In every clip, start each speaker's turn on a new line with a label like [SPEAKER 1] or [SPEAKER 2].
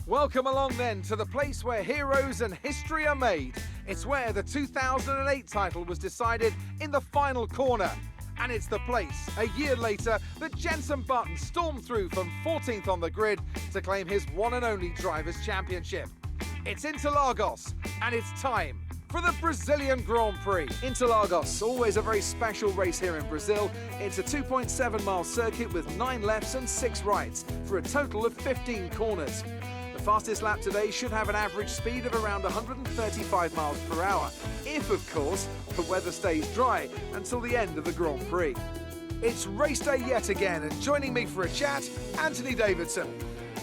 [SPEAKER 1] Welcome along then to the place where heroes and history are made. It's where the 2008 title was decided in the final corner. And it's the place, a year later, that Jenson Button stormed through from 14th on the grid to claim his one and only Drivers' Championship. It's Interlagos, and it's time for the Brazilian Grand Prix. Interlagos, always a very special race here in Brazil. It's a 2.7-mile circuit with 9 lefts and 6 rights for a total of 15 corners. The fastest lap today should have an average speed of around 135 miles per hour, if, of course, the weather stays dry until the end of the Grand Prix. It's race day yet again, and joining me for a chat, Anthony Davidson.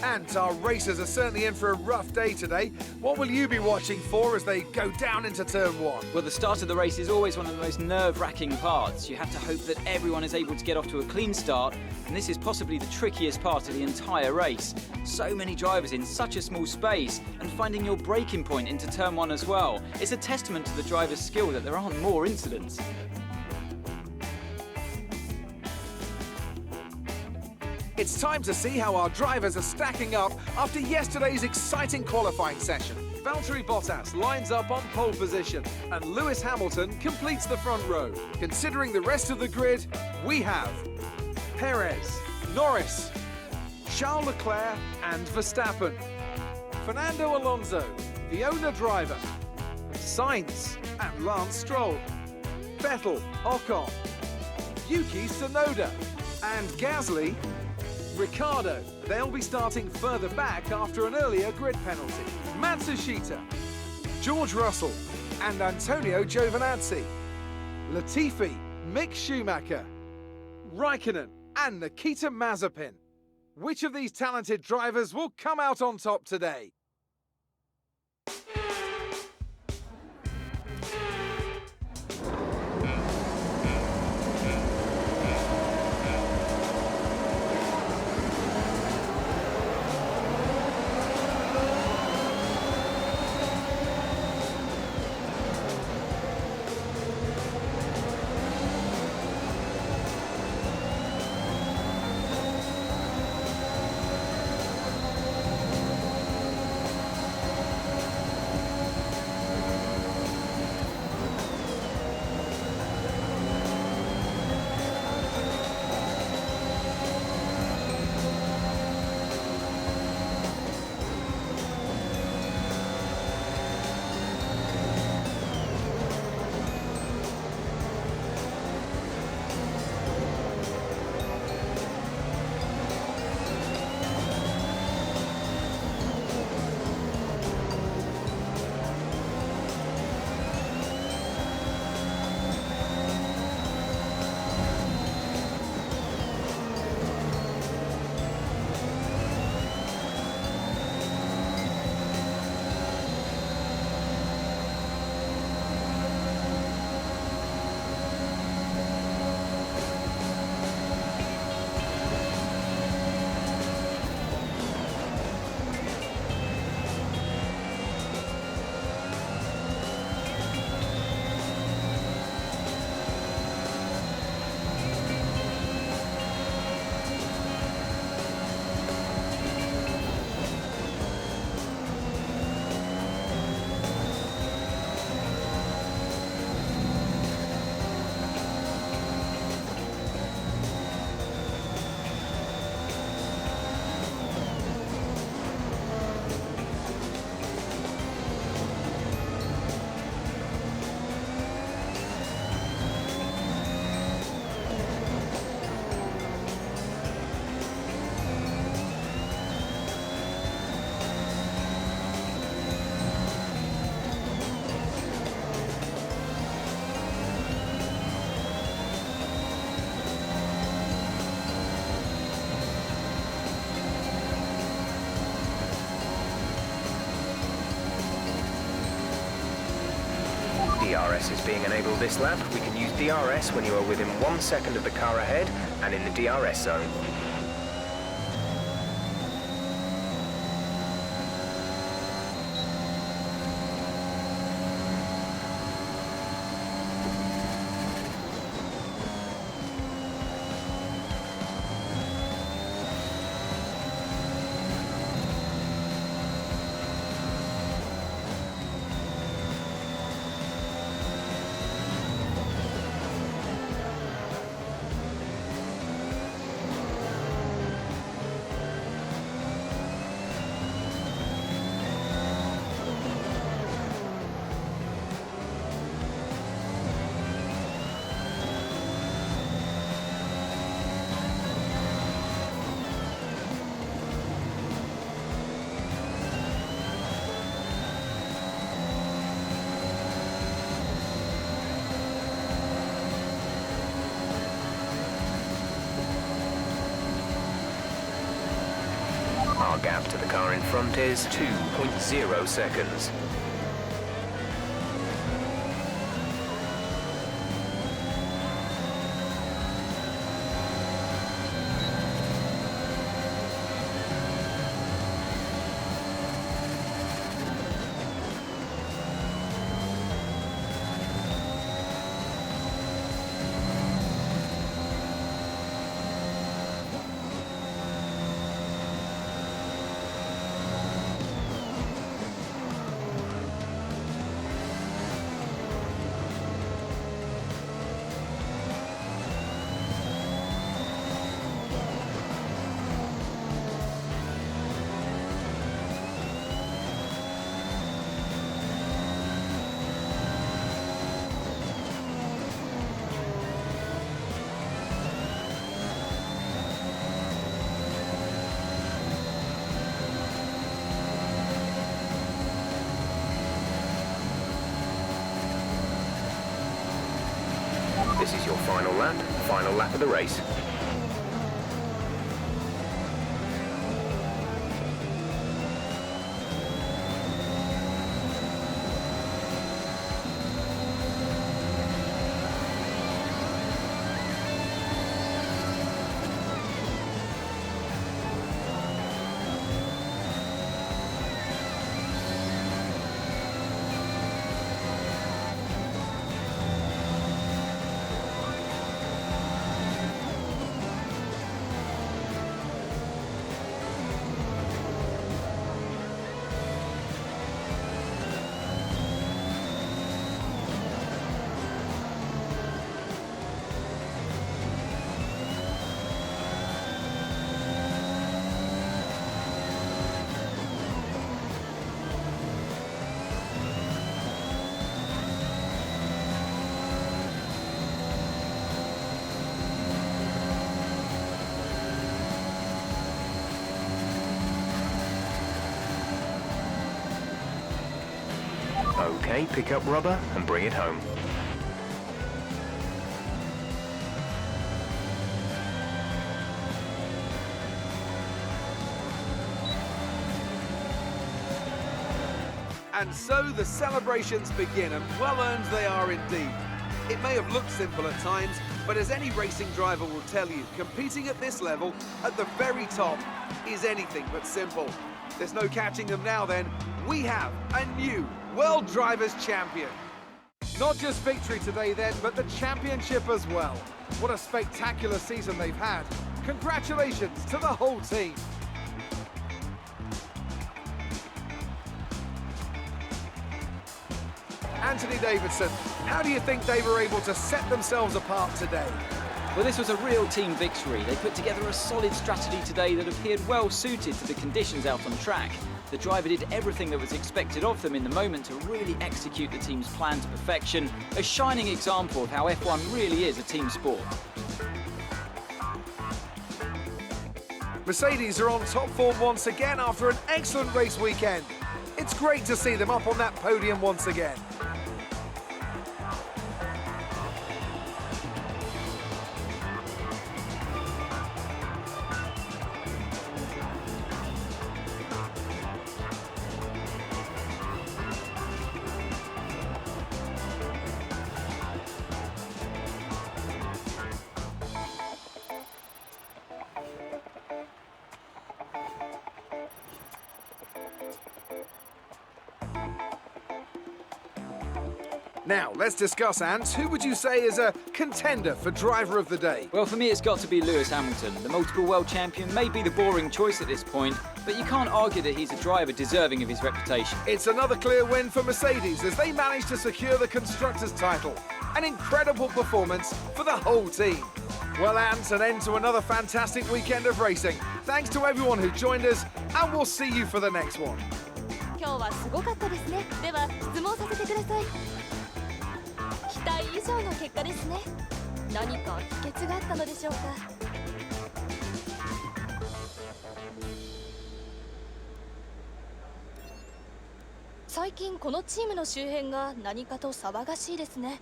[SPEAKER 1] And our racers are certainly in for a rough day today. What will you be watching for as they go down into turn 1?
[SPEAKER 2] Well, the start of the race is always one of the most nerve-wracking parts. You have to hope that everyone is able to get off to a clean start, and this is possibly the trickiest part of the entire race. So many drivers in such a small space, and finding your braking point into turn 1 as well. It's a testament to the driver's skill that there aren't more incidents.
[SPEAKER 1] It's time to see how our drivers are stacking up after yesterday's exciting qualifying session. Valtteri Bottas lines up on pole position and Lewis Hamilton completes the front row. Considering the rest of the grid, we have Perez, Norris, Charles Leclerc and Verstappen, Fernando Alonso, the owner driver, Sainz and Lance Stroll, Vettel, Ocon, Yuki Tsunoda and Gasly, Ricciardo. They'll be starting further back after an earlier grid penalty. Matsushita, George Russell and Antonio Giovinazzi, Latifi, Mick Schumacher, Raikkonen and Nikita Mazepin. Which of these talented drivers will come out on top today?
[SPEAKER 3] DRS is being enabled this lap. We can use DRS when you are within 1 second of the car ahead and in the DRS zone. Our gap to the car in front is 2.0 seconds. This is your final lap of the race. Okay, pick up rubber and bring it home.
[SPEAKER 1] And so the celebrations begin, and well earned they are indeed. It may have looked simple at times, but as any racing driver will tell you, competing at this level, at the very top, is anything but simple. There's no catching them now then. We have a new World Drivers' Champion. Not just victory today then, but the championship as well. What a spectacular season they've had. Congratulations to the whole team. Anthony Davidson, how do you think they were able to set themselves apart today?
[SPEAKER 2] Well, this was a real team victory. They put together a solid strategy today that appeared well suited to the conditions out on track. The driver did everything that was expected of them in the moment to really execute the team's plan to perfection, a shining example of how F1 really is a team sport.
[SPEAKER 1] Mercedes are on top form once again after an excellent race weekend. It's great to see them up on that podium once again. Now, let's discuss, Ant. Who would you say is a contender for Driver of the Day?
[SPEAKER 2] Well, for me, it's got to be Lewis Hamilton. The multiple world champion may be the boring choice at this point, but you can't argue that he's a driver deserving of his reputation.
[SPEAKER 1] It's another clear win for Mercedes as they managed to secure the Constructors' title. An incredible performance for the whole team. Well, Ant, an end to another fantastic weekend of racing. Thanks to everyone who joined us, and we'll see you for the next one.
[SPEAKER 4] 今日はすごかったですね。では質問させてください。期待以上の結果ですね。何か秘訣があったのでしょうか。最近このチームの周辺が何かと騒がしいですね。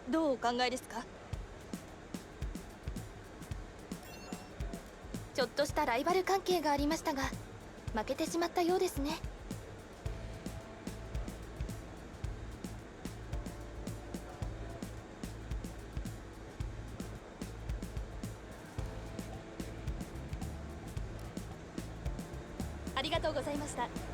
[SPEAKER 4] どうお考えですか。ちょっとしたライバル関係がありましたが、負けてしまったようですね。ありがとうございました。